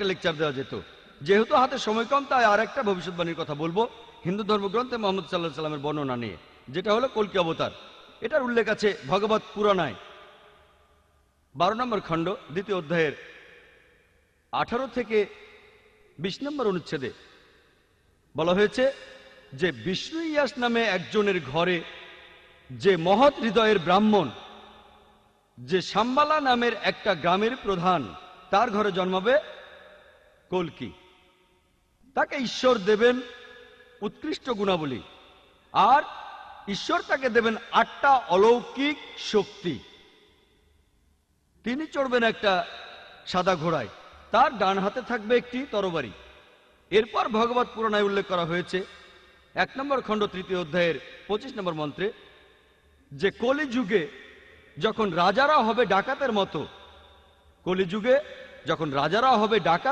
Lecture দেওয়া যেত। যেহেতু হাতে সময় কম, তাই আর একটা ভবিষ্যৎবাণীর কথা বলবো হিন্দু ধর্মগ্রন্থে মোহাম্মদ সাল্লাহ সাল্লামের বর্ণনা নিয়ে, যেটা হলো কল্কি অবতার। এটার উল্লেখ আছে ভগবত পুরাণায় 12 নম্বর খণ্ড 2য় অধ্যায়ের 18 থেকে 20 নম্বর অনুচ্ছেদে বলা হয়েছে যে বিষ্ণু ইয়াস নামে একজনের ঘরে, যে মহৎ হৃদয়ের ব্রাহ্মণ, যে শাম্বালা নামের একটা গ্রামের প্রধান, তার ঘরে জন্মাবে কল্কি। তাকে ঈশ্বর দেবেন উৎকৃষ্ট গুণাবলী, আর ঈশ্বর তাকে দেবেন 8টা অলৌকিক শক্তি। তিনি চড়বেন একটা সাদা ঘোড়ায়, তার ডান হাতে থাকবে একটি তরবারি। এরপর ভগবত পুরাণায় উল্লেখ করা হয়েছে 1 নম্বর খণ্ড 3য় অধ্যায়ের 25 নম্বর মন্ত্রে যে কলিযুগে যখন রাজারা হবে ডাকাতের মতো, কলিযুগে যখন রাজারা হবে ডাকাত